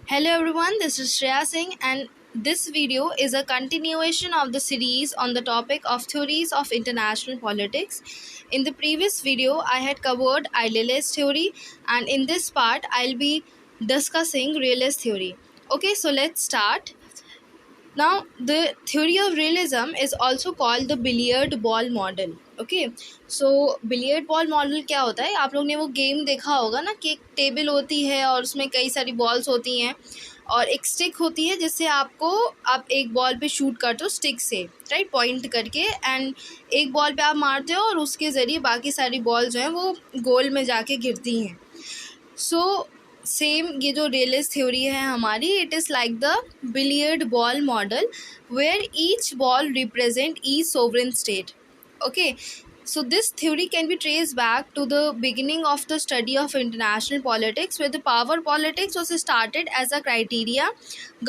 Hello everyone, this is Shreya Singh and this video is a continuation of the series on the topic of theories of international politics. In the previous video, I had covered idealist theory and in this part, I'll be discussing realist theory. Okay, so let's start. Now, the theory of realism is also called the billiard ball model. Okay so billiard ball model क्या होता है, आप लोग ने वो game देखा होगा ना कि एक टेबल होती है और उसमें कई सारी बॉल्स होती हैं और एक स्टिक होती है जिससे आप एक बॉल पे शूट करते हो स्टिक से, राइट, पॉइंट करके, एंड एक बॉल पे आप मारते हो और उसके ज़रिए बाकी सारी बॉल जो हैं वो गोल में जाके गिरती हैं. सो सेम ये जो रियलिस्ट थ्योरी है हमारी, it is like the billiard ball model where each ball represent each sovereign state. Okay, so this theory can be traced back to the beginning of the study of international politics, where the power politics was started as a criteria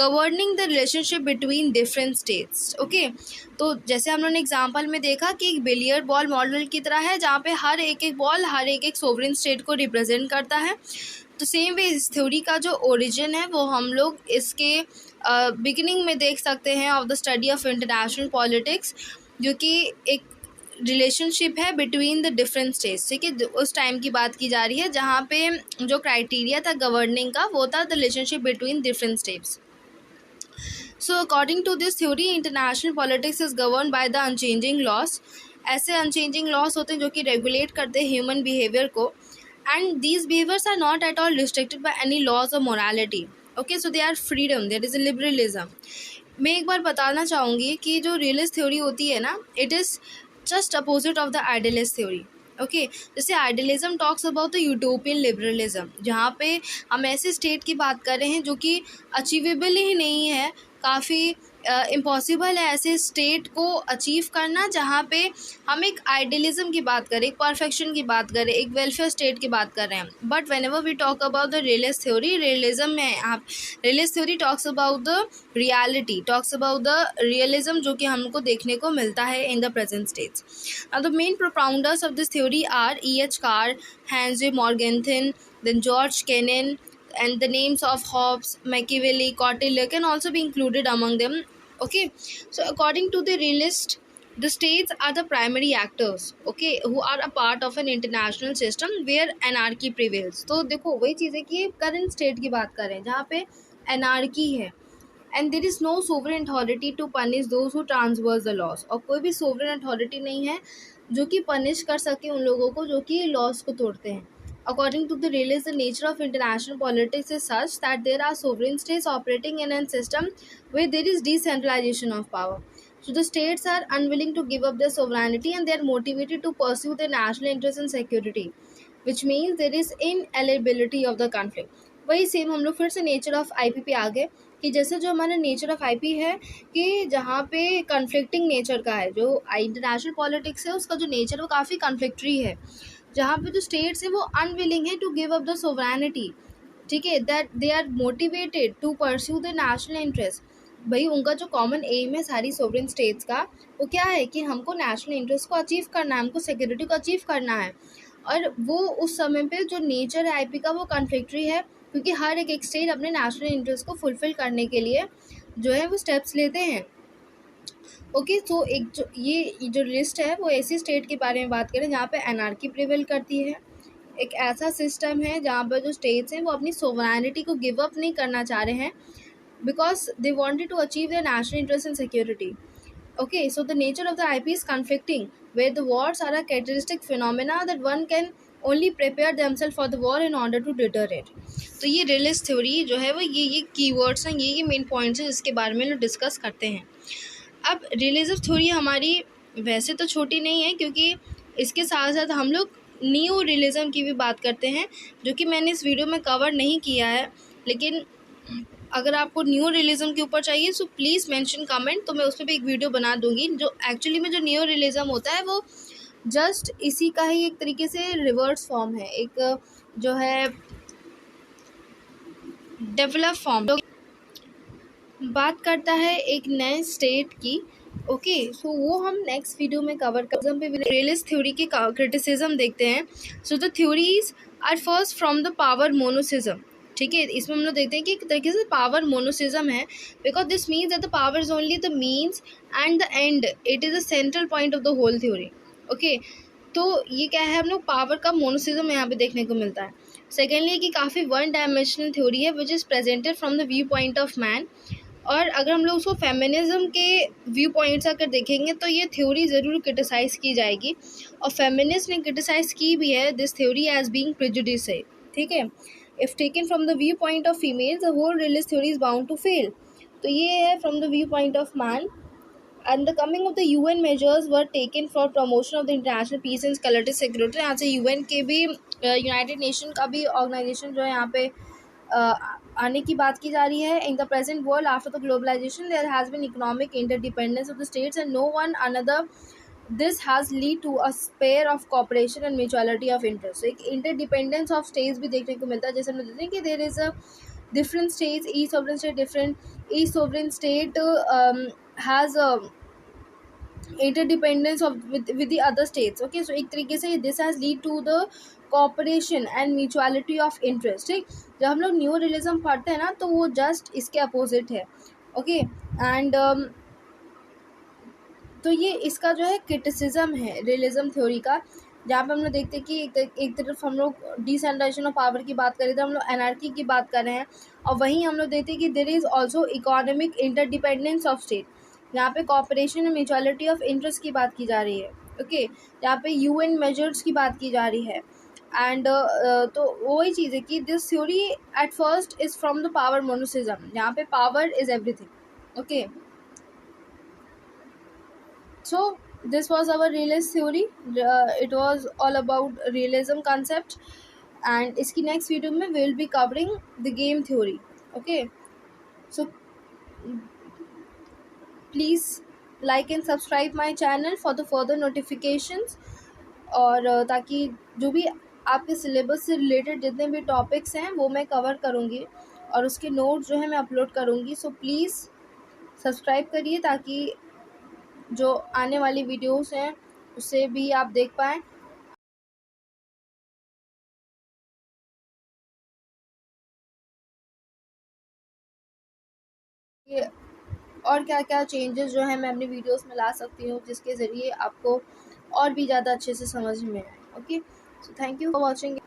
governing the relationship between different states. Okay, तो जैसे हम लोगों ने example में देखा कि एक billiard ball model की तरह है जहाँ पे हर एक बॉल हर एक सोवरेन स्टेट को रिप्रेजेंट करता है. तो सेम वे इस थ्योरी का जो ओरिजिन है वो हम लोग इसके बिगिनिंग में देख सकते हैं of the study of international politics, जो कि एक रिलेशनशिप है बिटवीन द डिफरेंट स्टेट्स. ठीक है, उस टाइम की बात की जा रही है जहाँ पे जो क्राइटेरिया था गवर्निंग का वो था the relationship between different states. So according to this theory international politics is govern by the unchanging laws. ऐसे अनचेंजिंग लॉस होते हैं जो कि रेगुलेट करते हैं ह्यूमन बिहेवियर को, and these behaviours are not at all restricted by any laws of morality. Okay, so they are freedom, there is a liberalism. मैं एक बार बताना चाहूँगी कि जो रियलिस्ट थ्योरी होती है ना, it is just opposite of the idealist theory. Okay, जैसे idealism talks about the utopian liberalism, जहाँ पे हम ऐसे स्टेट की बात कर रहे हैं जो कि अचीवेबल ही नहीं है, काफ़ी इम्पॉसिबल है ऐसे स्टेट को अचीव करना, जहाँ पे हम एक आइडियलिज्म की बात करें, एक परफेक्शन की बात करें, एक वेलफेयर स्टेट की बात कर रहे हैं. But whenever we talk about the realist theory, realism में आप realist theory talks about the reality, talks about the realism जो कि हमको देखने को मिलता है in the present states. Now the main propounders of this theory are E.H. Carr, Hans J. Morgenthau, then George Kennan, and the names of Hobbes, Machiavelli, Cotillon can also be included among them. Okay, so according to the realist, the states are the primary actors, okay, who are a part of an international system where anarchy prevails. तो देखो वही चीज़ है कि current state की बात करें जहाँ पे एनार्की है and there is no sovereign authority to punish those who transverse the laws. और कोई भी सोवरेन अथॉरिटी नहीं है जो कि पनिश कर सके उन लोगों को जो कि लॉस को तोड़ते हैं. According to the realist, the nature of international politics is such that there are sovereign states operating in a system where there is decentralization of power. So the states are unwilling to give up their sovereignty and they are motivated to pursue their national interests and security, which means there is inalienability of the conflict. वही same हम लोग फिर से nature of IP पे आ गए कि जैसे जो हमारा नेचर ऑफ आईपी है कि जहाँ पे कन्फ्लिक्टिंग नेचर का है, जो इंटरनेशनल पॉलिटिक्स है उसका जो नेचर वो काफ़ी कन्फ्लिक्टरी है, जहाँ पे जो स्टेट्स हैं वो अनविलिंग है to give up the sovereignty. ठीक है, that they are motivated to pursue the national interest. भाई उनका जो कॉमन एम है सारी सोवरेन स्टेट्स का वो क्या है कि हमको नेशनल इंटरेस्ट को अचीव करना है, हमको सिक्योरिटी को अचीव करना है. और वो उस समय पे जो नेचर है आईपी का वो कन्फ्लिक्टरी है क्योंकि हर एक स्टेट अपने नेशनल इंटरेस्ट को फुलफिल करने के लिए जो है वो स्टेप्स लेते हैं. ओके, तो एक जो लिस्ट है वो ऐसी स्टेट के बारे में बात करें जहाँ पे एनार्की प्रिवेल करती है. एक ऐसा सिस्टम है जहाँ पर जो स्टेट्स हैं वो अपनी सोवरेनिटी को गिव अप नहीं करना चाह रहे हैं because they wanted to achieve their national interest and security. Okay, so the nature of the IP is conflicting, where the wars are a characteristic phenomena that one can only prepare themselves for the war in order to deter it. तो ये realist theory जो है वो ये keywords हैं, ये main points हैं जिसके बारे में लोग डिस्कस करते हैं. अब रियलिज्म थ्योरी हमारी वैसे तो छोटी नहीं है क्योंकि इसके साथ साथ हम लोग न्यू रियलिज्म की भी बात करते हैं जो कि मैंने इस वीडियो में कवर नहीं किया है, लेकिन अगर आपको न्यू रियलिज्म के ऊपर चाहिए सो प्लीज़ मेंशन कमेंट, तो मैं उस पर भी एक वीडियो बना दूंगी. जो एक्चुअली में जो न्यू रियलिज्म होता है वो जस्ट इसी का ही एक तरीके से रिवर्स फॉर्म है, एक जो है डेवलप फॉर्म बात करता है एक नए स्टेट की. ओके, सो वो हम नेक्स्ट वीडियो में कवर कर पे रियलिस्ट थ्योरी के क्रिटिसिज्म देखते हैं. So the theories are first from the power monism. ठीक है, इसमें हम लोग देखते हैं कि एक तरीके से पावर मोनोसिज्म है, because this means that the power is only the means and the end, it is the central point of the whole theory. Okay, तो ये क्या है, हम लोग पावर का मोनोसिज्म यहाँ पे देखने को मिलता है। सेकेंडली कि काफ़ी वन डायमेंशनल थ्योरी है which is presented from the view point of man. और अगर हम लोग उसको फेमिनिज्म के व्यू पॉइंट से अगर देखेंगे तो ये थ्योरी ज़रूर क्रिटिसाइज़ की जाएगी, और फेमिनिस्ट ने क्रिटिसाइज़ की भी है this theory as being prejudice है। ठीक है, if taken from the view point of female the whole religious theory is bound to fail. तो ये है from the view point of man. And the coming of the UN measures were taken for promotion of the international peace and collective security. यहाँ से UN के भी, United nation का भी organisation जो है यहाँ पे आने की बात की जा रही है। In the present world after the globalisation there has been economic interdependence of the states and no one another, this has lead to a sphere of cooperation and mutuality of interest. एक interdependence of states भी देखने को मिलता है, जैसे हम देखते हैं कि there is a different states, each sovereign state different, each sovereign state has a interdependence of with the other states। okay, so एक तरीके से this has lead to the cooperation and mutuality of interest। ठीक, जब हम लोग new realism पढ़ते हैं ना तो वो जस्ट इसके अपोजिट है। ओके, एंड तो ये इसका जो है क्रिटिसिज्म है रियलिज्म थ्योरी का, जहाँ पे हम लोग देखते हैं कि एक तरफ हम लोग डिसेंट्रलाइजेशन ऑफ पावर की बात कर रहे थे, हम लोग एनार्की की बात कर रहे हैं, और वहीं हम लोग देखते हैं कि there is also economic interdependence of state, यहाँ पे cooperation and mutuality of interest की बात की जा रही है। ओके, यहाँ पे यूएन मेजर्स की बात की जा रही है। एंड तो वही चीज़ है कि this theory at first is from the power monism, यहाँ पे power is everything. Okay, so this was our realist theory, it was all about realism concept, and iski next video mein we will be covering the game theory। okay, so please like and subscribe my channel for the further notifications, और ताकि जो भी आपके syllabus से related जितने भी topics हैं वो मैं कवर करूँगी, और उसके नोट्स जो है मैं अपलोड करूँगी। सो प्लीज़ सब्सक्राइब करिए ताकि जो आने वाली वीडियोस हैं उससे भी आप देख पाएँ। ये और क्या क्या चेंजेस जो है मैं अपनी वीडियोस में ला सकती हूँ जिसके ज़रिए आपको और भी ज़्यादा अच्छे से समझ में आए। Okay, so thank you for watching.